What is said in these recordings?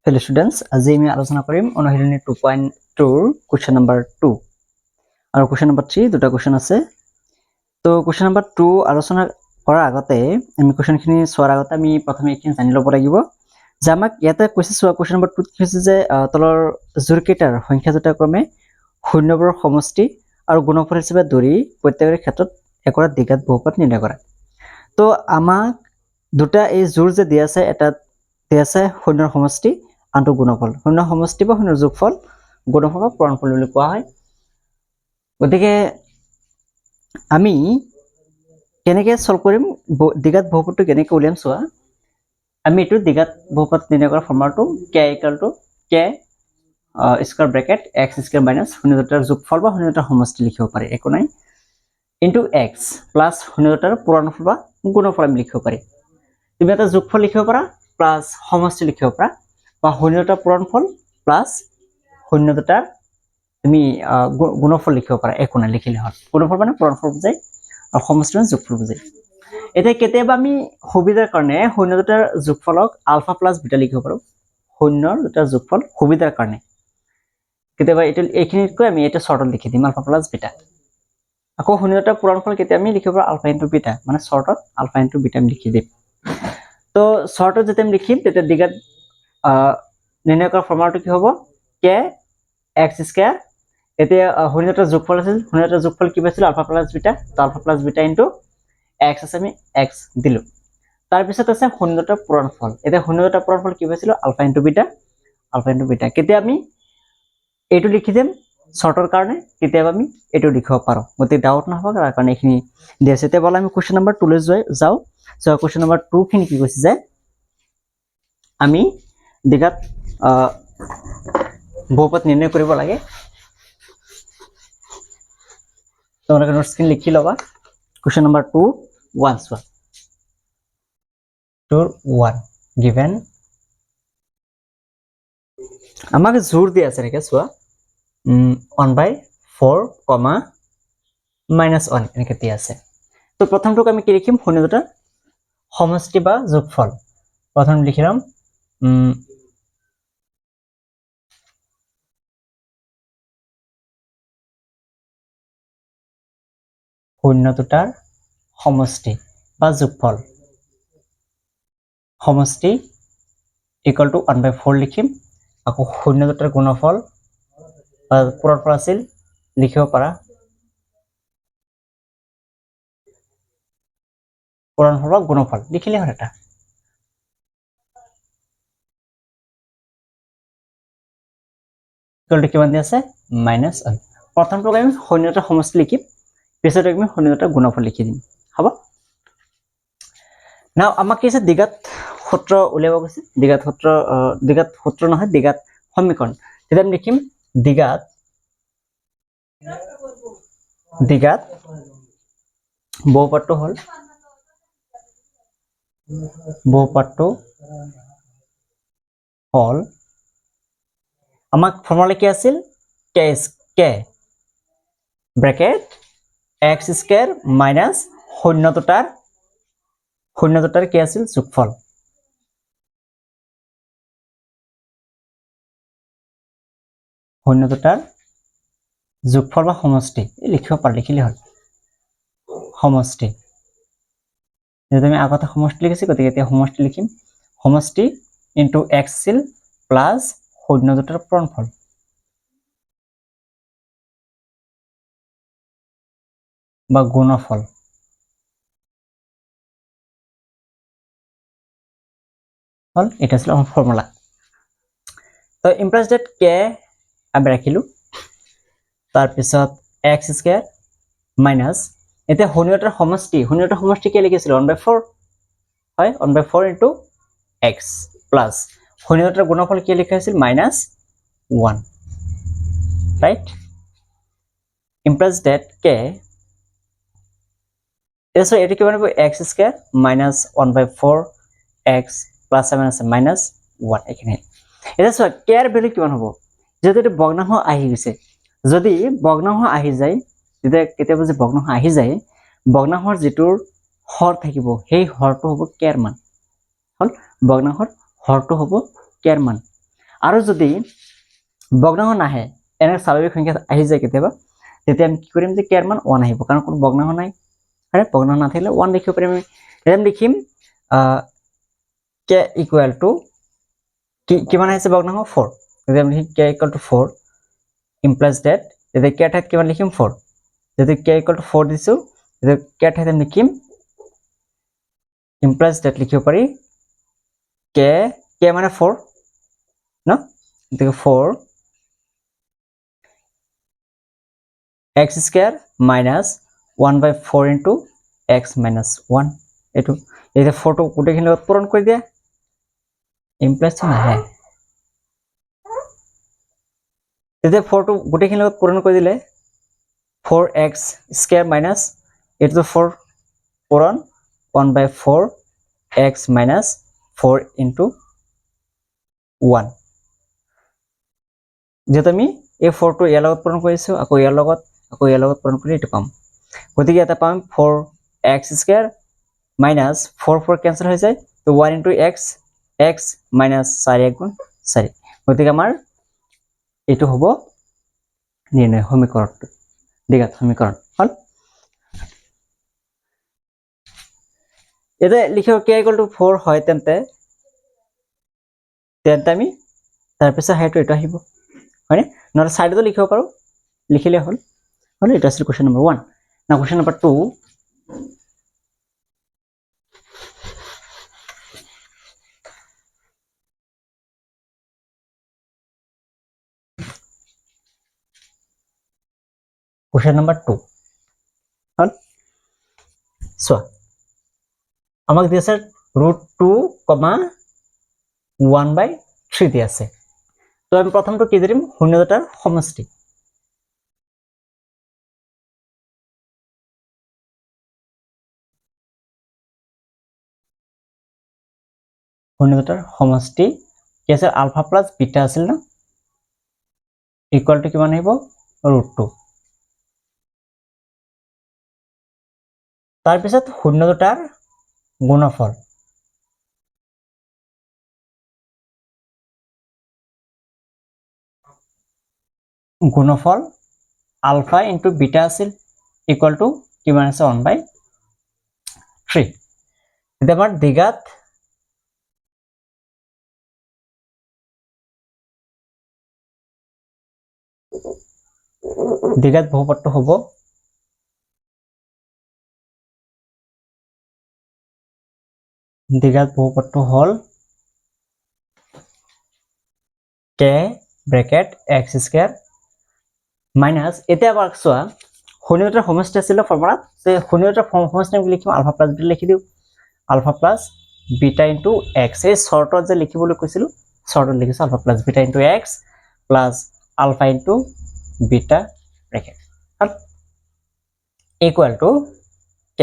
Hello students, আজি আমি আলোচনা কৰিম অনুশীলনী 2.2 question number 2 আৰু question number 3 দুটা question আছে। তো question number 2 আলোচনা কৰাৰ আগতে আমি question খিনি চোৱাৰ আগতে আমি প্ৰথমে এইখিনি জানি ল'ব লাগিব যে আমাক ইয়াতে কৈছে চোৱা question number 2 কি হৈছে যে তলৰ জোৰকেইটাৰ সংখ্যা যথাক্ৰমে শূন্যবোৰৰ সমষ্টি আৰু গুণফল হিচাপে ধৰি প্ৰত্যেকৰে ক্ষেত্ৰত একৰা দ্বিঘাত বহুপদ নিৰ্ণয় কৰা। তো আমাক দুটা এই জোৰ যে দিয়া আছে এটা দিয়া আছে শূন্যৰ সমষ্টি আনটো গুণফল, শূন্য সমষ্টি বা শূন্যৰ যোগফল গুণফল বা পূৰণফল বুলি কোৱা হয়। গতিকে আমি কেনেকৈ সলভ কৰিম দ্বিঘাত বহুপদটো কেনেকৈ উলিয়াম চোৱা। আমি এইটো দ্বিঘাত বহুপদ নিৰ্ণয় কৰা ফৰ্মুলাটো k = k square bracket x square minus শূন্য দুটাৰ যোগফল বা শূন্য দুটাৰ সমষ্টি লিখিব পাৰি, একো নাই, ইনটু x প্লাছ শূন্য দুটাৰ পূৰণফল বা গুণফল আমি লিখিব পাৰি। তুমি এটা যোগফল লিখিব পাৰা প্লাছ সমষ্টি লিখিব পাৰা বা শূন্য দুটাৰ পূৰণফল প্লাছ শূন্য দুটাৰ তুমি গুণফল লিখিব পাৰা, একো নাই, লিখিলে হ'ল। গুণফল মানে পূৰণফল বুজায় আৰু সমষ্টি মানে যোগফল বুজায়। এতিয়া কেতিয়াবা আমি সুবিধাৰ কাৰণে শূন্য দুটাৰ যোগফলক আলফা প্লাছ বিটা লিখিব পাৰোঁ, শূন্য দুটাৰ যোগফল সুবিধাৰ কাৰণে। কেতিয়াবা এইখিনিতকৈ আমি এটা শৰ্টত লিখি দিম আলফা প্লাছ বিটা। আকৌ শূন্য দুটাৰ পূৰণফল কেতিয়া আমি লিখিব পাৰোঁ আলফা ইনটু বিটা, মানে শৰ্টত আলফা ইনটু বিটা আমি লিখি দিম। তো শৰ্টত যেতিয়া আমি লিখিম তেতিয়া দ্বিঘাত নিৰ্ণয় কৰাৰ ফৰ্মুলাটো কি হ'ব, k x স্কয়াৰ। এতিয়া শূন্য দুটাৰ যোগফল আছিল, শূন্য দুটাৰ যোগফল কি পাইছিলোঁ আলফা প্লাছ বিটা, তো alpha plus beta into x আছে, আমি x দিলোঁ। তাৰপিছত আছে শূন্য দুটাৰ পূৰণফল। এতিয়া শূন্য দুটাৰ পূৰণফল কি পাইছিলোঁ alpha into beta, alpha into beta. কেতিয়া আমি এইটো লিখি দিম শৰ্টৰ কাৰণে, কেতিয়াবা আমি এইটো লিখিব পাৰোঁ, গতিকে ডাউট নহ'ব তাৰ কাৰণে এইখিনি দিয়া আছে। এতিয়া ব'লা আমি কুৱেশ্যন নম্বৰ 2 লৈ যাওঁ। চ' কুৱেশ্যন নম্বৰ 2 খিনি কি কৈছে যে আমি দ্বিঘাত বহুপদ নিৰ্ণয় কৰিব লাগে। তোমালোকে নোটছখিনি লিখি ল'বা। কুৱেশ্যন নম্বৰ 2(1) চোৱা। 2(1) given আমাক জোৰ দিয়া আছে এনেকৈ চোৱা, 1/4, -1 এনেকৈ দিয়া আছে। তো প্ৰথমটোক আমি কি লিখিম, শূন্য দুটাৰ সমষ্টি বা যোগফল। প্ৰথম লিখি ল'ম শূন্য দুটাৰ সমষ্টি বা যোগফল, সমষ্টি ইকুৱেল টু 1/4 লিখিম। আকৌ শূন্য দুটাৰ গুণফল বা পূৰণফল আছিল লিখিব পাৰা, পূৰণফল বা গুণফল লিখিলে হ'ল এটা। ইকুৱেল টু কিমান দিয়া আছে, -1। প্ৰথমটোক আমি শূন্য দুটাৰ সমষ্টি লিখিম, পিছত আমি শূন্য দুটাৰ গুণফল লিখি দিম, হ'ব। নাও আমাক কি আছে, দ্বিঘাত সূত্ৰ উলিয়াব গৈছে। দ্বিঘাত সূত্ৰ নহয়, দ্বিঘাত সমীকৰণ। তেতিয়া আমি লিখিম দ্বিঘাত বহুপদটো হ'ল আমাক ফৰ্মুলা কি আছিল, k bracket x square minus শূন্য দুটাৰ কি আছিল যোগফল। শূন্য দুটাৰ যোগফল বা সমষ্টি লিখিব পাৰ, লিখিলে হ'ল সমষ্টি। যেহেতু আমি আগতে সমষ্টি লিখিছোঁ গতিকে এতিয়া সমষ্টি লিখিম। সমষ্টি ইনটু x আছিল প্লাছ শূন্য দুটাৰ পূৰণফল বা গুণফল। হ'ল, এটা আছিল আমাৰ ফৰ্মুলা। তো ইমপ্লাইজ ডেট k আমি ৰাখিলোঁ, তাৰপিছত x স্কয়াৰ মাইনাছ, এতিয়া শূন্য দুটাৰ সমষ্টি কি লিখিছিলোঁ 1/4, হয়, 1/4 ইনটু x প্লাছ শূন্য দুটাৰ গুণফল কি লিখা হৈছিল -1, ৰাইট। ইমপ্লাইজ ডেট k এইটো কিমান হ'ব, x square minus 1/4 x plus -1 এইখিনি। এতিয়া চোৱা k ৰ ভেলু কিমান হ'ব, যদি এইটো ভগ্নাংশ আহি গৈছে, যদি ভগ্নাংশ আহি যায়, তেতিয়া কেতিয়াবা যদি ভগ্নাংশ আহি যায়, ভগ্নাংশৰ যিটোৰ হৰ থাকিব সেই হৰটো হ'ব k ৰ মান। হ'ল, ভগ্নাংশৰ হৰটো হ'ব k ৰ মান। আৰু যদি ভগ্নাংশ নাহে এনে স্বাভাৱিক সংখ্যা আহি যায় কেতিয়াবা তেতিয়া আমি কি কৰিম যে k ৰ মান 1 আহিব কাৰণ কোনো ভগ্নাংশ নাই আৰে ভগ্নাংশ নাথাকিলে 1 লিখিব পাৰিম আমি তেতিয়া লিখিম k ইকুৱেল টু কিমান আহিছে ভগ্নাংশ 4 তেতিয়া আমি লিখিম k equal to 4 implies that তেতিয়া k ঠাইত কিমান লিখিম 4 যদি k ইকুৱেল টু 4 দিছো তেতিয়া k ঠাইত আমি লিখিম implies that লিখিব পাৰি k মানে 4 ন তেতিয়া 4 x square minus 1 by 4 into x minus 1 এইটো এই যে 4 টো গোটেইখিনি লগত পূৰণ কৰি দিয়া implies নাহে তেতিয়া 4 টো গোটেইখিনি লগত পূৰণ কৰি দিলে 4x square minus এইটো 4 পূৰণ 1 by 4 x minus 4 into 1 যেটা আমি এই 4 টো ইয়াৰ লগত পূৰণ কৰিছো আকৌ ইয়াৰ লগত পূৰণ কৰি এটো পাম গতিকে এটা পাম 4x square minus 4 4 ক্যান্সেল হৈ যায় তো 1 into x minus 4 গুণ 4 গতিকে আমাৰ এটো হ'ব নিৰ্ণয় সমীকৰণটো দ্বিঘাত সমীকৰণ হল এতে লিখিব k = 4 হয় তেন্তে আমি তাৰ পিছত হেতু এটা আহিব হয়নে নহলে সাইডতো লিখিব পাৰো লিখিলে হল হল এটা আছিল কোৱেশ্চন নম্বৰ 1 না কোৱেশ্চন নম্বৰ 2 কোৱেশ্চন নম্বৰ 2 হল সো আমাক দিছে √2, 1/3 দি আছে তো আমি প্ৰথমটো কি দিম শূন্য দুটাৰ সমষ্টি শূন্য দুটাৰ সমষ্টি কি আছে আলফা প্লাস বিটা আছিল না ইকুয়াল টু কিমান আহিব √2 তাৰ পিছত শূন্য দুটাৰ গুণফল আলফা ইনটু বিটা আছিল ইকুয়াল টু কিমান আছে 1/3 এটা আমাৰ দ্বিঘাত বহুপদটো হ'ব দ্বিঘাত বহুপদটো হল k bracket x square minus এটা আবাৰ চোৱা শূন্যটাৰ সমষ্টি আছিল ফৰ্মুলাত যে শূন্যটাৰ সমষ্টি আমি লিখিম আলফা প্লাস বিটা লিখি দিও alpha plus beta into x এই শৰ্টত যে লিখিবলৈ কৈছিল শৰ্টত লিখিছো alpha plus beta into x plus alpha into beta bracket equal to k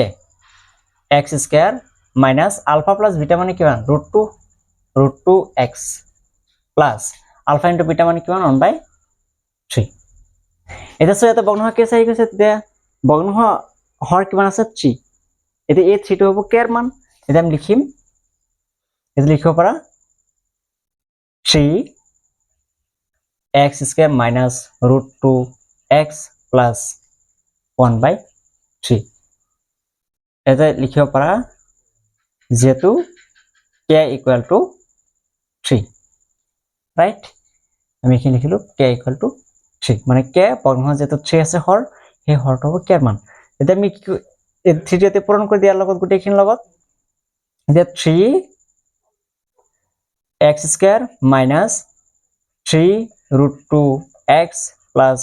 x square minus alpha plus beta মানে কিমান √2x plus alpha into beta মানে কিমান 1/3 এটা সো এটা ভগ্নাংশ কেস আহি গৈছে তেতিয়া ভগ্নাংশ হৰ কিমান আছে 3 এটা এই 3 টো হ'ব k ৰ মান এটা আমি লিখিম এটা লিখিব পাৰা 3x square minus √2x plus 1/3 এটা লিখিব পাৰা যেহেতু k ইকুয়াল টু 3 রাইট আমি এখানে লিখিলো k ইকুয়াল টু 3 মানে k ভগ্নাংশ যেহেতু 3 আছে হর সেই হৰটো হ'ব k ৰ মান এটা আমি 3 তে পূৰণ কৰি দিয়াৰ লগত গোটেইখিনিৰ লগত এটা 3x square minus 3√2x plus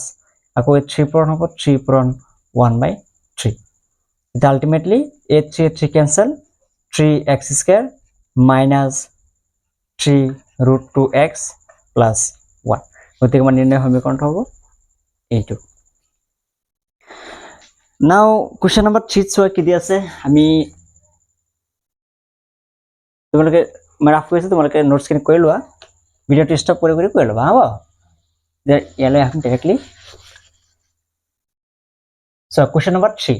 আকৌ 3 পূৰণ হ'ব 3 পূৰণ 1/3 এটা ultimately 3 cancel 3x square minus 3√2x plus 1 গতিকে আমাৰ নিৰ্ণয় সমীকৰণটো হ'ব এইটো নাও কোৱেশ্চন নম্বৰ 3 চোৱা কি দি আছে আমি তোমালোকে ৰাফ কৰিছে তোমালোকে নোটছ খিনি কৰি লোৱা ভিডিওটো ষ্টপ কৰি ল'বা হ'ব যে ইয়ালৈ আহিম ডাইৰেক্টলি সো কোৱেশ্চন নম্বৰ 3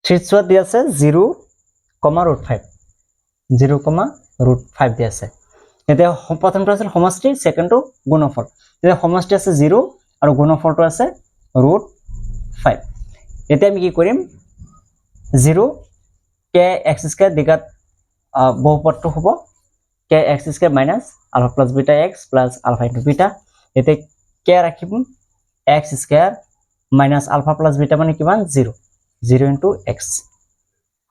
3 চোৱা দি আছে 0,√5 0,√5 দি আছে এতিয়া প্ৰথমটো আছে সমষ্টি সেকেন্ডটো গুণফল এতিয়া সমষ্টি আছে 0 আৰু গুণফলটো আছে √5 এতিয়া আমি কি কৰিম 0 kx² দিঘাত বহুপদটো হ'ব kx² minus alpha plus beta x plus alpha into beta এতিয়া k ৰাখিম x² minus alpha plus beta মানে কিমান 0 into x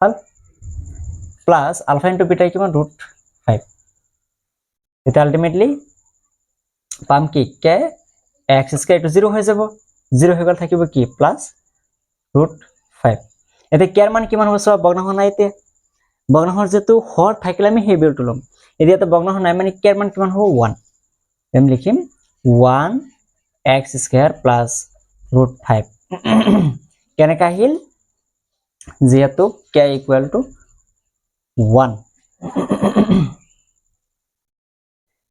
হল plus alpha into beta কিমান √5 এটা আলটিমেটলি পাম কি k x² এটো 0 হৈ যাব 0 হৈ গল থাকিব কি প্লাস √5 এতে k এর মান কিমান হ'ব সব ভগ্নাংশ নাই তে ভগ্নাংশৰ যেটো হৰ থাকিলে আমি সেই বিৰটো লম এতিয়া তো ভগ্নাংশ নাই মানে k এর মান কিমান হ'ব 1 আমি লিখিম 1x² plus √5 কেনেকা আহিল যেহেতু k equal to 1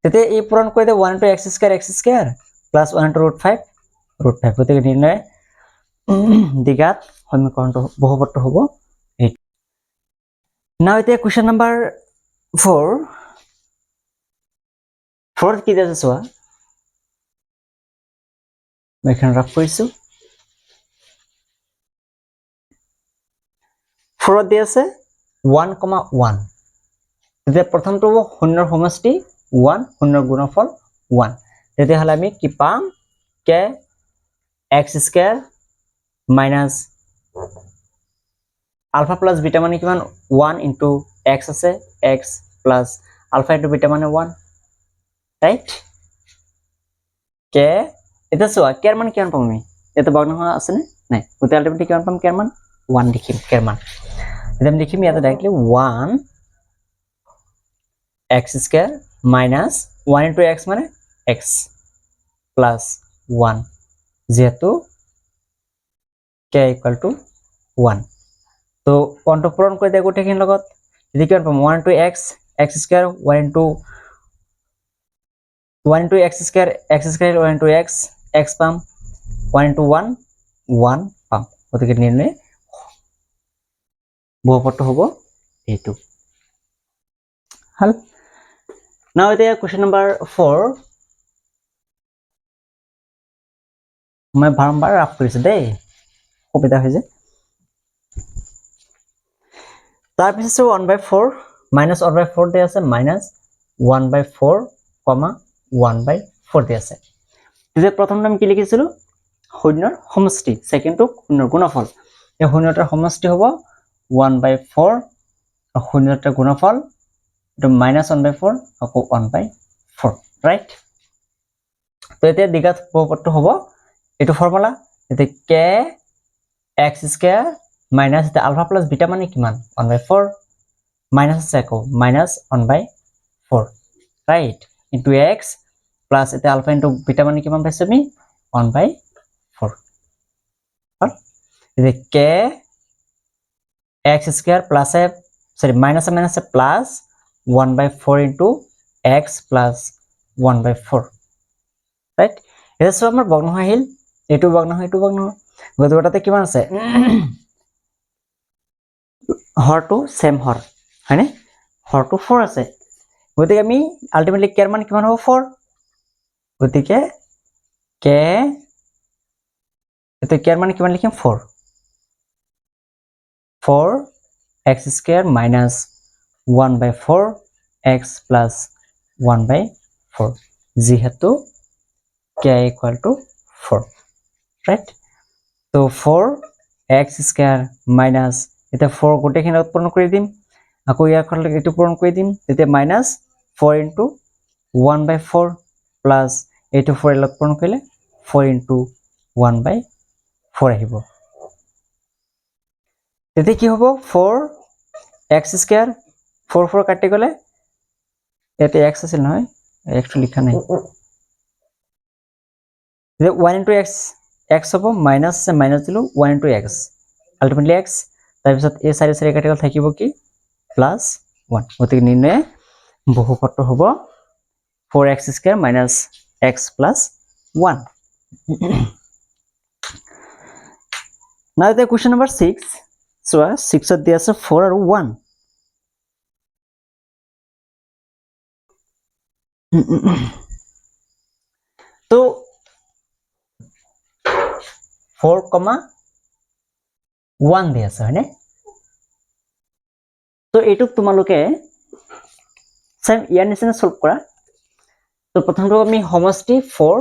তেতে এই পূরণ করে দে 1 into x² plus 1 into √5 গতিকে নির্ণয় দিঘাত সমীকৰণটো বহুপদটো হ'ব এই নাও এতিয়া কোৱেশ্চন নাম্বাৰ 4 কি দিছে চোৱা মই এখানে ৰাখ কৰিছো 4 দি আছে 1,1 তেতিয়া প্ৰথমটো হ'ব শূন্যৰ সমষ্টি 1 শূন্যৰ গুণফল 1 তেতিয়া হলে আমি কি পাম k x² minus alpha plus beta মানে কিমান 1 into x আছে x plus alpha into beta মানে 1 right k এটা চোৱা k এর মান কিমান পাম আমি এটা ভগ্নাংশ আছে নে নাই গতি আলটিমেটলি কিমান পাম k এর মান 1 লিখিম k এর মান এটা আমি লিখিম ইয়াতে directly 1 x² minus 1 into x মানে x plus 1 যেহেতু k equal to 1 তো কোনটো পূরণ করে দেয় গোটেইখিনিৰ লগত যদি কিমান পাম 1 into x x² 1 into x² 1 into x পাম 1 into 1 পাম গতিকে নিৰ্ণয় বহুপদটো হ'ব এইটো হল নাও এতিয়া কোৱেশ্চন নাম্বাৰ 4 মই বাৰম্বাৰ ৰাফ কৰিছো দেই সুবিধা হৈছে তাৰপিছত 1/4 minus 1/4 দি আছে minus 1/4 1/4 দি আছে তেতিয়া প্ৰথম নাম কি লিখিছিলো শূন্যৰ সমষ্টি সেকেন্ডটো শূন্যৰ গুণফল এই শূন্যটাৰ সমষ্টি হ'ব 1/4 আৰু শূন্যটাৰ গুণফল এটো -1/4 আকৌ 1/4 ৰাইট তো এতিয়া দিঘাত বহুপদটো হ'ব এটো ফৰ্মুলা এতে k x² minus the alpha plus beta মানে কিমান 1/4 minus আছে আকৌ -1/4 right into x plus এতে alpha into beta মানে কিমান পাইছো আমি 1/4 হল এতে k x² plus minus plus 1/4 into x plus 1/4 right এটা সব আমাৰ ভগ্নাংশ আহিল এটো ভগ্নাংশ গতিকে কিমান আছে হৰটো সেম হৰ হয়নে হৰটো 4 আছে গতিকে আমি আলটিমেটলি k এর মান কিমান হ'ব 4 গতিকে k এতে k এর মান কিমান লিখিম 4 x² minus 1/4 x plus 1/4 যেহেতু k equal to 4 right তো 4 x² minus এটা 4 গোটেইখিনি উৎপন্ন কৰি দিম আকৌ ইয়াৰ খৰলে এটো পূৰণ কৰি দিম তেতিয়া -4 into 1/4 plus এটো 4 এৰ লগ পূৰণ কৰিলে 4 into 1/4 আহিব তেতিয়া কি হ'ব 4 x² 4 কাটি গলে এতে x আছিল নহয় x লিখা নাই 1 into x হ'ব মাইনাস দিলো 1 into x আলটিমেটলি x তাৰপিছত এই চাৰি কাটি গল থাকিব কি +1 গতিকে নিৰ্ণয় বহুপদটো হ'ব 4x² minus x plus 1 now the question number 6 চোৱা 6ত দিয়া আছে 4 আৰু 1 তো 4, 1 দিয়া আছে হয়নে তো এইটুক তোমালোকে সেম ইয়াৰ নিচিনা সলভ কৰা তো প্ৰথমটো আমি সমষ্টি 4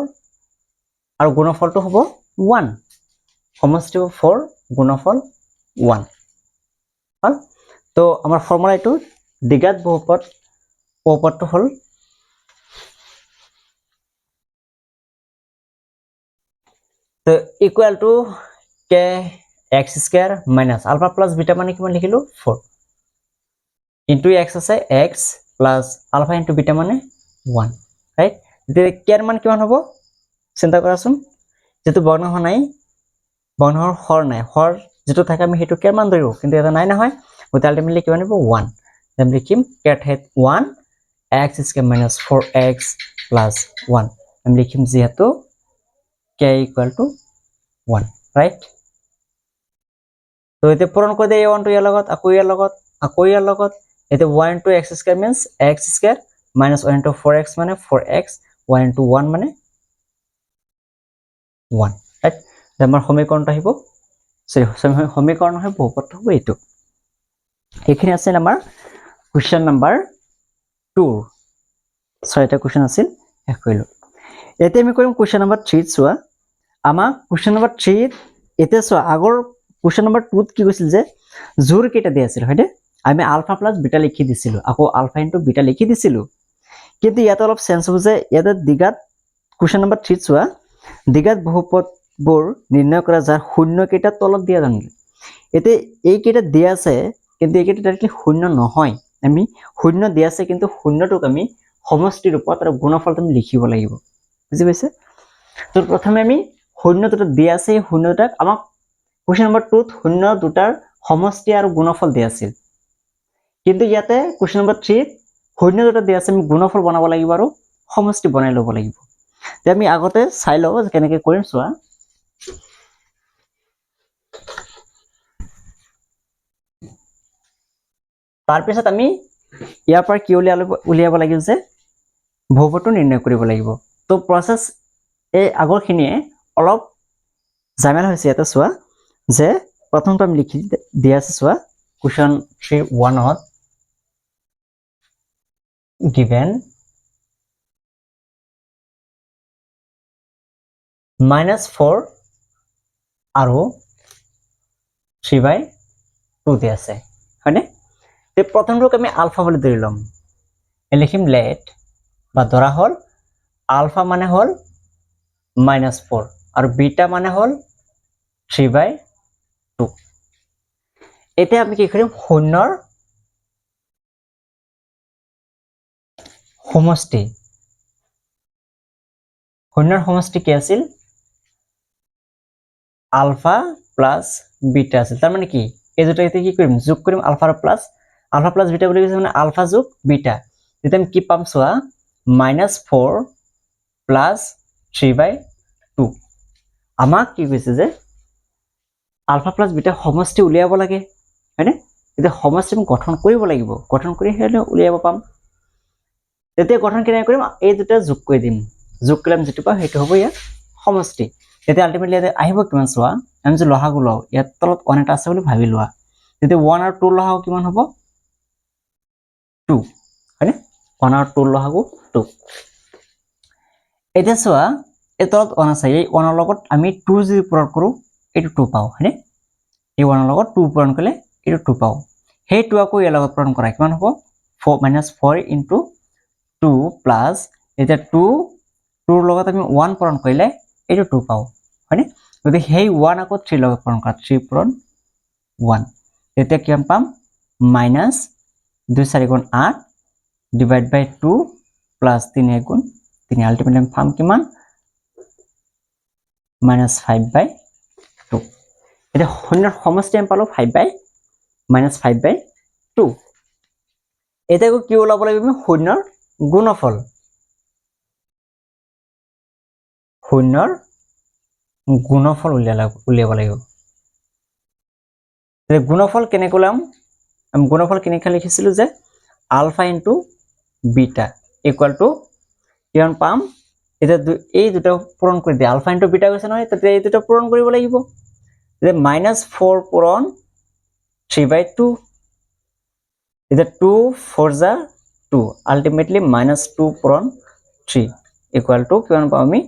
আৰু গুণফলটো হ'ব 1 সমষ্টি 4 গুণফল 1 হল তো আমাৰ ফৰ্মুলা এইটো দ্বিঘাত বহুপদটো হল তো equal to k x square minus alpha plus beta মানে কিমান লিখিলো 4 ইনটু x আছে x plus alpha into beta মানে 1 রাইট তে k এর মান কিমান হ'ব চিন্তা কৰাচোন যেটো বৰ্ণ হোৱা নাই বৰ্ণৰ হৰ নাই হৰ যেটো থাকে আমি হেতু k মান ধৰিব কিন্তু এটা নাই নহয় গতে আলটিমেটলি কিমান হ'ব 1 দেন লিখিম k এর ঠাইত 1 x square minus 4x plus 1 আমি লিখিম যেহেতু k ইকুয়াল টু 1 রাইট তো এতে পূরণ করে দেই 1 টু ইয়ার লগত আকো ইয়ার লগত এতে 1 into x square means x square minus 1 into 4x মানে 4x 1 into 1 মানে 1 রাইট আমাৰ সমীকৰণটো আহিব সমীকৰণ হয় বহুপদটো হ'ব এইটো এইখিনি আছে আমাৰ কোৱেশ্চন নাম্বাৰ 2 ছয়টা কোৱেশ্চন আছিল শেষ কৰিলো এতিয়া আমি কৰিম কোৱেশ্চন নাম্বাৰ 3 চোৱা আমাৰ কোৱেশ্চন নাম্বাৰ 3 এতে চোৱা আগৰ কোৱেশ্চন নাম্বাৰ 2 কি কৈছিল যে জোৰ কেটা দিয়া আছিল হয়নে আমি আলফা প্লাস বিটা লিখি দিছিলো আকৌ আলফা ইনটু বিটা লিখি দিছিলো কিন্তু ইয়াতে অলপ সেন্স হ'ব যে ইয়াতে দ্বিঘাত কোৱেশ্চন নাম্বাৰ 3 চোৱা দ্বিঘাত বহুপদবোৰ নিৰ্ণয় কৰা যাৰ শূন্য কেটা তলত দিয়া জানো এতে এই কেটা দিয়া আছে কিন্তু এই কেটা ডাইৰেক্টলি শূন্য নহয় আমি শূন্য দিয়া আছে কিন্তু শূন্যটোক আমি সমষ্টি ৰূপত আৰু গুণফলত আমি লিখিব লাগিব বুজি পাইছে তো প্ৰথমে আমি শূন্য দুটা দিয়া আছে শূন্যটাক আমাক কোৱেশ্চন নাম্বাৰ 2 ত শূন্য দুটাৰ সমষ্টি আৰু গুণফল দিয়া আছিল কিন্তু ইয়াতে কোৱেশ্চন নাম্বাৰ 3 শূন্য দুটা দিয়া আছে আমি গুণফল বনাব লাগিব আৰু সমষ্টি বনাই ল'ব লাগিব তে আমি আগতে চাই লও যে কেনেকৈ কৰিম চোৱা তাৰ পিছত আমি ইয়াৰ পৰা কি উলিয়াব লাগিব যে বহুপদটো নিৰ্ণয় কৰিব লাগিব তো প্ৰসেস এই আগৰখিনিয়ে অলপ জামেলা হৈছে এটা চোৱা যে প্ৰথমটো আমি লিখি দিয়া আছে চোৱা কোৱেশ্চন 3:1 given -4 আৰু 3/2 দি আছে হয়নে তে প্ৰথমটোক আমি আলফা বুলি ধৰি লম লিখিম লেট বা ধৰা হল আলফা মানে হল -4 আৰু বিটা মানে হল 3/2 এতিয়া আমি কি কৰিম শূন্যৰ সমষ্টি কি আছিল আলফা প্লাস বিটা আছিল তাৰ মানে কি এই দুটো এতে কি কৰিম যোগ কৰিম আলফা প্লাস বিটা বুলি কৈছে মানে আলফা যোগ বিটা তেতিয়া আমি কি পাম চোৱা -4 প্লাস 3/2 আমাক কি কৈছে যে আলফা প্লাস বিটা সমষ্টি উলিয়াব লাগে হয়নে এতিয়া সমষ্টি গঠন কৰিব লাগিব গঠন কৰি হেলে উলিয়াব পাম তেতিয়া গঠন কেনে কৰিম এই দুটা যোগ কৰি দিম যোগ কৰিলে আমি যেটো পাম হেতু হ'ব ইয়াৰ সমষ্টি তেতিয়া আলটিমেটলি আহিব কিমান চোৱা আমি যে লহাগু লও ইয়াত তলত 1 এটা আছে বুলি ভাবি লোৱা তেতিয়া 1 আৰু 2 লহাগু কিমান হ'ব 2 হয়নে 1 আৰু 2 লহাগু 2 এতিয়া চোৱা এই তলত 1 আছে এই 1 ৰ লগত আমি 2 যদি পূৰণ কৰো এটো 2 পাও হয়নে এই 1 ৰ লগত 2 পূৰণ কৰিলে এটো 2 পাও সেই 2 আকৌ ইয়াৰ লগত পূৰণ কৰা কিমান হ'ব 4 into 2 প্লাস এটা 2 2 ৰ লগত আমি 1 পূৰণ কৰিলে এটো 2 পাও হয়নে গতি সেই 1 আকৌ 3 লগত পূৰণ কৰা 3 পূৰণ 1 এতিয়া কিমান পাম -2 4 গুণ 8 ডিভাইড বাই 2 প্লাস 3 গুণ 3 আলটিমেটলি পাম কিমান -5/2 এটা শূন্যৰ সমষ্টি আমি পালো 5/2 এটা কি ওলাব লাগিব আমি শূন্যৰ গুণফল উলিয়াব লাগিব যে গুণফল কেনেকৈ ওলাম আমি গুণফল কেনেকৈ লিখিছিলো যে alpha into beta equal to কিমান পাম এটা এই দুটো পূৰণ কৰি দিয়ে আলফা ইনটু বিটা কৈছে নহয় তেতিয়া এই দুটো পূৰণ কৰিব লাগিব যে -4 পূৰণ 3/2 এটা 2 4 যা 2 আলটিমেটলি -2 পূৰণ 3 ইকুয়াল টু কিমান পাম আমি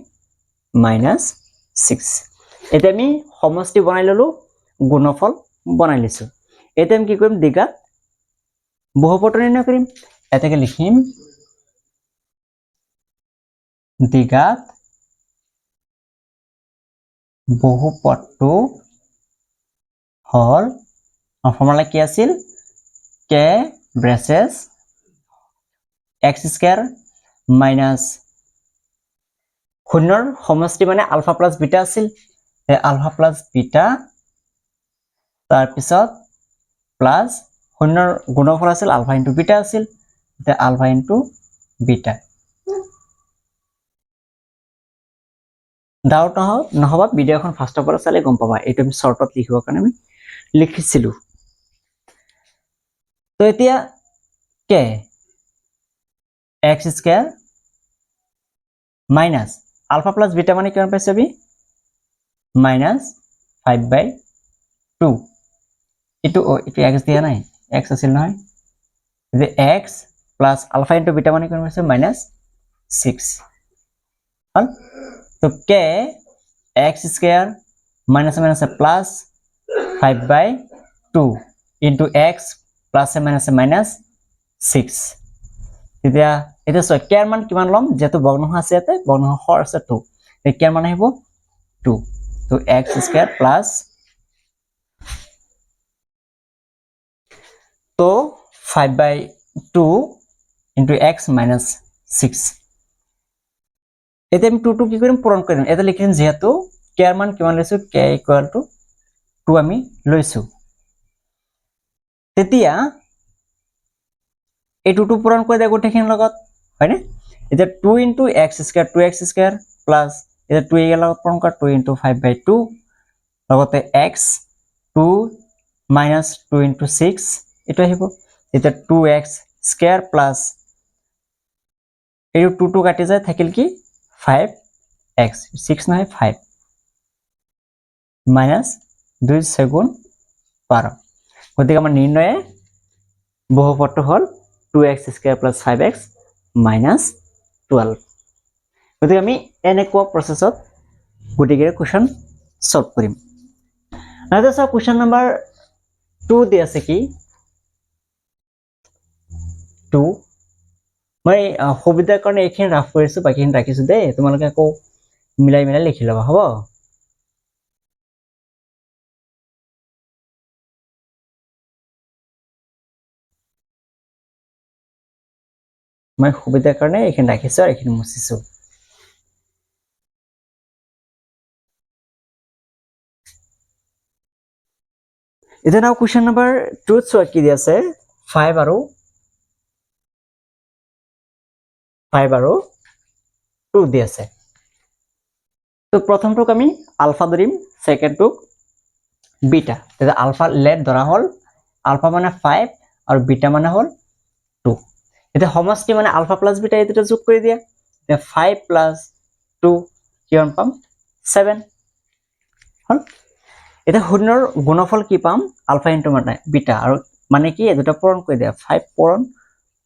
-6 এটা আমি সমষ্টি বনাই ললো গুণফল বনাই লৈছো এটা আমি কি কৰিম দ্বিঘাত বহুপদটো নিৰ্ণয় কৰিম এটাকে লিখিম দ্বিঘাত বহুপদটো হল ফৰ্মুলা কি আছিল k ব্ৰেচেছ x² মাইনাস শূন্যৰ সমষ্টি মানে আলফা প্লাস বিটা আছিল আলফা প্লাস বিটা তাৰ পিছত প্লাস শূন্যৰ গুণফল আছিল আলফা ইনটু বিটা আছিল আলফা ইনটু বিটা ডাউট নহবা ভিডিওখন ফাৰ্ষ্টৰ পৰা চালে গম পাবা এইটো আমি শৰ্টত লিখিবৰ কাৰণে আমি লিখিছিলো তো এতিয়া k x² minus alpha plus beta মানে কিমান পাইছো আমি -5/2 এটো x দিয়া নাই x আছিল নহয় যে x plus alpha into beta মানে কিমান পাইছো -6 হল তো k x² minus minus plus 5/2 into x plus minus -6 তেতিয়া এটা সো k এর মান কিমান লম যেহেতু ভগ্নাংশ আছে ইয়াতে ভগ্নাংশ হর আছে 2 এই k এর মান আহিব 2 তো x² প্লাস তো 5/2 ইনটু x মাইনাস 6 এতে আমি 2 কি কৰিম পূৰণ কৰিম এটা লিখিম যেহেতু k এর মান কিমান লৈছো k ইকুয়াল টু 2 আমি লৈছো তেতিয়া এই 2 পূৰণ কৰি দে গোটেইখিনিৰ লগত হয়নে এটা 2 ইনটু x² 2x² প্লাস এটা 2 এর লগত পূৰণ কৰা 2 ইনটু 5/2 লগতে x 2 minus 2 into 6 এটা আহিব এটা 2x² প্লাস এই 2 কাটি যায় থাকিল কি 5x 6 নহয় 5 minus 2 সেগুণ 12 গতিকে আমাৰ নিৰ্ণয়ে বহুপদটো হল 2x² plus 5x minus 12 গতিকে আমি এনেকুৱা প্ৰসেসত গুটিকেৰে কোৱেশ্চন সলভ কৰিম নাইতো সব কোৱেশ্চন নম্বৰ 2 দি আছে কি 2 মই সুবিধাৰ কাৰণে এইখিনি ৰাফ কৰিছো বাকিখিনি ৰাখিছো দে তোমালোকে আকৌ মিলাই লিখি লবা হ'ব মই সুবিধাৰ কাৰণে এইখিনি ৰাখিছো আৰু এইখিনি মুছিছো এতিয়া নাও কোৱেশ্চন নম্বৰ 2 চোৱা কি দি আছে 5 আৰু 2 দি আছে তো প্ৰথমটোক আমি আলফা ধৰিম সেকেন্ডটোক বিটা তেতিয়া আলফা লেট ধৰা হল আলফা মানে 5 আৰু বিটা মানে হল 2 এটা সমষ্টি মানে আলফা প্লাস বিটা এই দুটো যোগ কৰি দিয়া তে 5 প্লাস 2 কিমান পাম 7 হল এটা শূন্যৰ গুণফল কি পাম আলফা ইনটু মানে বিটা আৰু মানে কি এই দুটো পূৰণ কৰি দিয়া 5 পূৰণ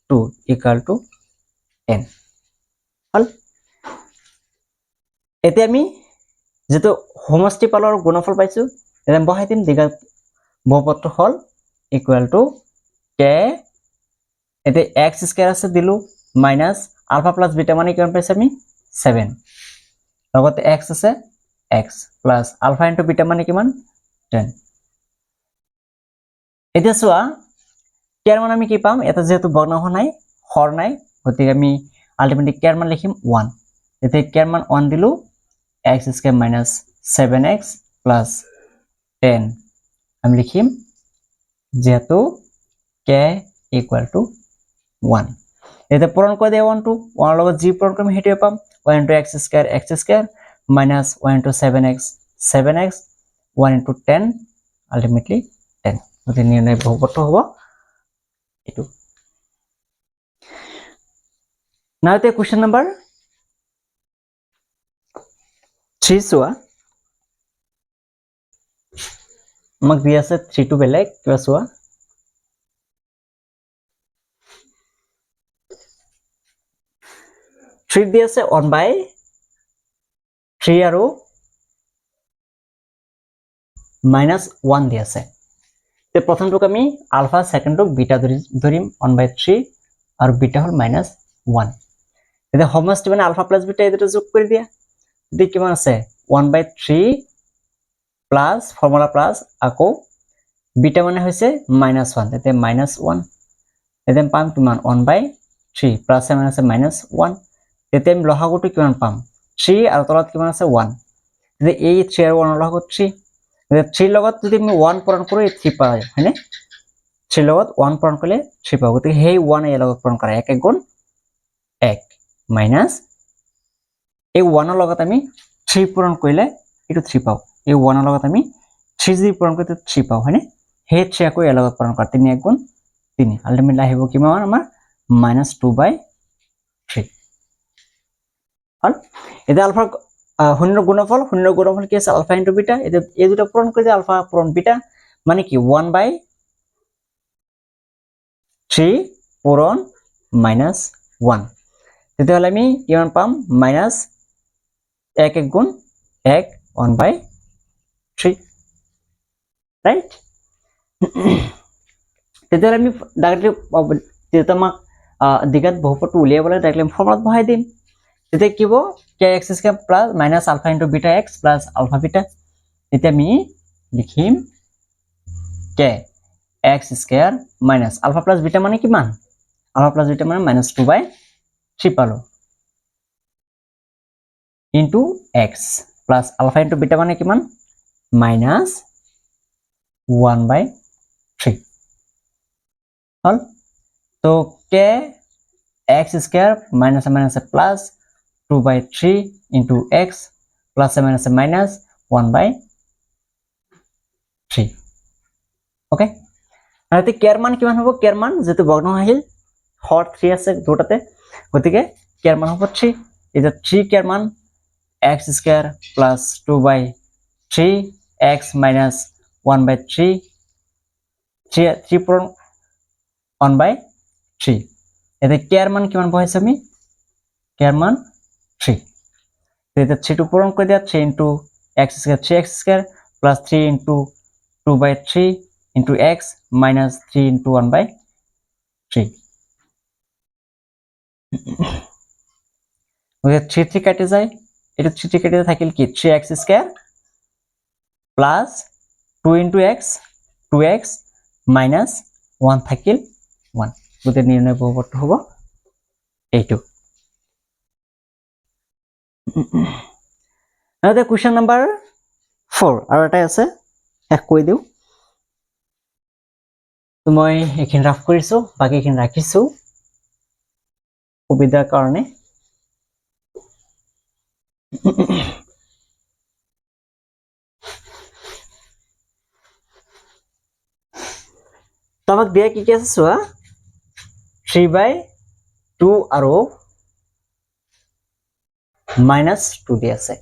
2 ইকুয়াল টু 10 হল এতিয়া আমি যেটো সমষ্টি পালৰ গুণফল পাইছো এটা বহাই দিম দ্বিঘাত বহুপদটো হল ইকুয়াল টু k এতে x² আছে দিলু মাইনাস আলফা প্লাস বিটা মানে কিমান পাইছে আমি 7 লগতে x আছে x plus alpha into beta মানে কিমান 10 এতিয়া চোৱা k এর মান আমি কি পাম এটা যেহেতু ভগ্নাংশ নাই হর নাই গতিকে আমি আলটিমেটলি k এর মান লিখিম 1 এতে k এর মান 1 দিলু x² minus 7x plus 10 আমি লিখিম যেহেতু k equal to 1 এতে পূরণ করে দেয় 1 to 1 লগত জি পূরণ করলে হেঁটে পাম 1 into x² minus 1 into 7x 1 into 10 ultimately 10 গতিকে নিৰ্ণয় বহুপদটো হ'ব এইটো now the question number 3 চোৱা আমাক দি আছে 3 টো বেলেগ কিবা চোৱা 3 দি আছে 1/3 আৰু -1 দি আছে তে প্ৰথমটোক আমি আলফা সেকেন্ডটোক বিটা ধৰিম 1/3 আৰু বিটা হল -1 এটা সমষ্টি মানে আলফা প্লাস বিটা এই দুটো যোগ কৰি দিয়া দি কিমান আছে 1/3 প্লাস ফৰ্মুলা প্লাস আকৌ বিটা মানে হৈছে -1 তেতে -1 তেতে পাম কিমান 1/3 প্লাস মানে আছে -1 তেতে আমি লসাগুটো কিমান পাম 3 আৰু তলত কিমান আছে 1 তেতে এই 3 আৰু 1 লসাগু 3 তেতে 3 লগত যদি আমি 1 পূৰণ কৰো 3 পাই হয়নে 3 লগত 1 পূৰণ কৰিলে 3 পাব গতিকে সেই 1 এই লগত পূৰণ কৰা 1 গুণ 1 মাইনাস এই 1 ৰ লগত আমি 3 পূৰণ কৰিলে এটো 3 পাও এই 1 ৰ লগত আমি 3 যদি পূৰণ কৰিলে 3 পাও হয়নে হে 3 আকৌ এই লগত পূৰণ কৰা 3 1 গুণ 3 আলটিমেটলি আহিব কিমান আমাৰ -2/3 হল এটা আলফা শূন্যৰ গুণফল কি আছে আলফা ইনটু বিটা এটা এই দুটো পূৰণ কৰি দিয়ে আলফা পূৰণ বিটা মানে কি 1/3 পূৰণ -1 তেতিয়াহলে আমি কিমান পাম -1 1 গুণ 1 1/3 রাইট তেতিয়াহলে আমি ডাইৰেক্টলি যেটা আমাক দিঘাত বহুপদটো উলিয়াবলৈ ডাইৰেক্টলি ফৰ্মুলাত বহাই দিম তেতিয়া কি হ'ব kx square plus minus alpha into beta x plus alpha beta তেতিয়া আমি লিখিম k x square minus alpha plus beta মানে কিমান আলফা প্লাস বিটা মানে -2/3 পালো into x plus alpha into beta মানে কিমান -1/3 হল তো k x square minus minus plus 2/3 into x plus minus 1/3 okay আৰু তে কেৰ মান কিমান হ'ব কেৰ মান যেটো বৰ্ণ আহিল হৰ 3 আছে দুটাতে গতিকে কেৰ মান হ'ব 3 এটা 3 কেৰ মান x square plus 2/3 x minus 1/3 3 পূৰণ 1/3 এটা কেৰ মান কিমান বহাইছে আমি কেৰ মান 3 এটা 3 টো পূৰণ কৰি দিয়া 3 into x square 3x square plus 3 into 2/3 into x minus 3 into 1/3 okay 3 কাটে যায় এটা 3 কাটে থাকিল কি 3x square plus 2 into x 2x minus 1 থাকিল 1 গতে নিৰ্ণয় বহুপদটো হ'ব এইটো Now the question number 4 আৰু এটা আছে এক কৈ দিও তো মই এখিন ৰাফ কৰিছো বাকি এখিন ৰাখিছো সুবিধাৰ কাৰণে তোমাক দিয়া কি কি আছে চোৱা 3/2 আৰু -2 দি আছে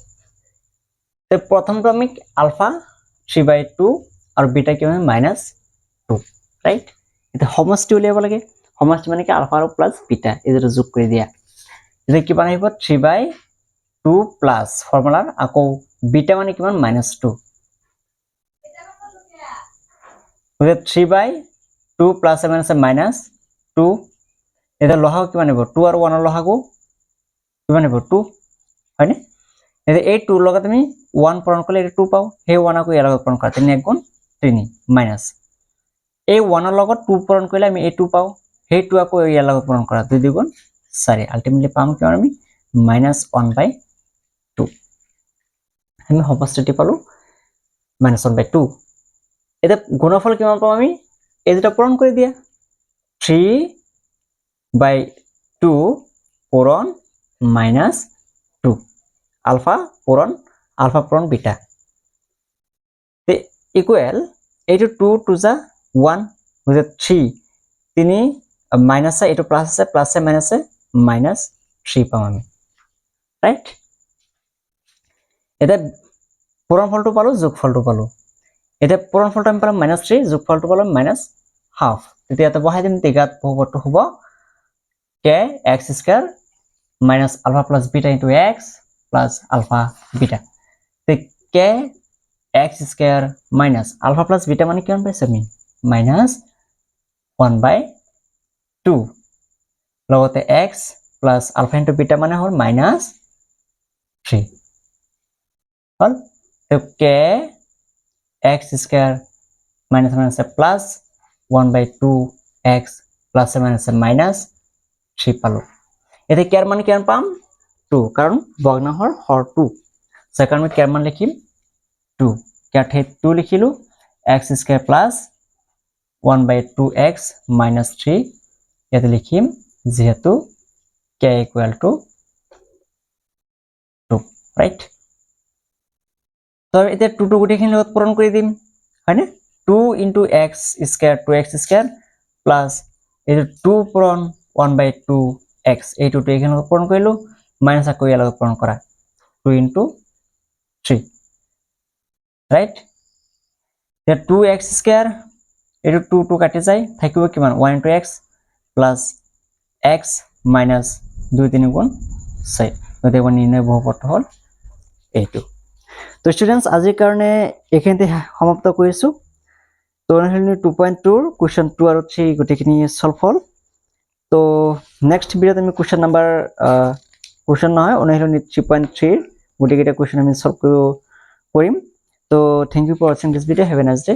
তে প্ৰথমটো আমি আলফা 3/2 আৰু বিটা কি হয় -2 ৰাইট এটা সমষ্টি উলিয়াব লাগে সমষ্টি মানে কি আলফা আৰু প্লাস বিটা এই দুটো যোগ কৰি দিয়া এটা কি বানাইব 3/2 প্লাস ফৰ্মুলাৰ আকৌ বিটা মানে কিমান -2 ওকে 3/2 প্লাস মানে আছে -2 এটা লহাগু কিমান হ'ব 2 আৰু 1 ৰ লহাগু কিমান হ'ব 2 হয়নে এই 2 লগত আমি 1 পূৰণ কৰিলে 2 পাও সেই 1 আকৌ ইয়াৰ লগত পূৰণ কৰা 3 গুণ 3 মাইনাস এই 1 ৰ লগত 2 পূৰণ কৰিলে আমি এই 2 পাও সেই 2 আকৌ ইয়াৰ লগত পূৰণ কৰা 2 গুণ 4 আলটিমেটলি পাম কিমান আমি -1/2 আমি সমষ্টি পালো -1/2 এটা গুণফল কিমান পাম আমি এই দুটা পূৰণ কৰি দিয়া 3/2 পূৰণ -2 আলফা পূৰণ বিটা তে ইকুৱেল এইটো 2 টু যা 1 হৈছে 3 তিনি মাইনাস এইটো প্লাস আছে প্লাসে মাইনাসে মাইনাস 3 পাম আমি রাইট এটা পূৰণফলটো পালো যোগফলটো পালো এটা পূৰণফলটো আমি পালো -3 যোগফলটো পালো -½ তেতিয়া এটা বহাই দিম টিকাত বহুপদটো হ'ব k x² minus alpha plus beta into x plus alpha beta তো k x² minus alpha plus beta মানে কিমান পাইছো আমি -1/2 লগতে x plus alpha into beta মানে হ'ল -3 হল তো k x² minus plus 1/2 x plus minus 3 পালো এতে কেয়ার মান কিমান পাম 2 কারণ ভগ্নাংশৰ হৰ 2 সেকাৰণে আমি কেয়াৰ মান লিখিম 2 কেয়াৰ ঠাইত 2 লিখিলো x² plus 1/2x minus 3 ইয়াতে লিখিম যেহেতু k equal to 2 রাইট তো এতে 2 টু গুটেখিনি লগত পূৰণ কৰি দিম হয়নে 2 into x² 2x² plus এই 2 পূৰণ 1/2 x এই 2 এখানে পূরণ করিলো মাইনাস আকো ইয়ার লগত পূরণ করা 2 into 3 রাইট তে 2x² এটো 2 2 কাটি যায় থাকিব কিমান 1 into x plus x minus 2 3 গুণ 6 গতে কোন নির্ণয় বহুপদ হল এইটো তো স্টুডেন্টস আজিৰ কাৰণে এখানতে সমাপ্ত কৰিছো তো অনুশীলনী 2.2 ৰ কোৱেশ্চন 2 আৰু 3 গটেখিনি সলভ হল তো নেক্সট ভিডিওত আমি কোৱেশ্চন নাম্বাৰ কোৱেশ্চন নহয় অনুশীলনী 3.3 গুটেকিটা কোৱেশ্চন আমি সলভ কৰিম তো thank you for watching this video have a nice day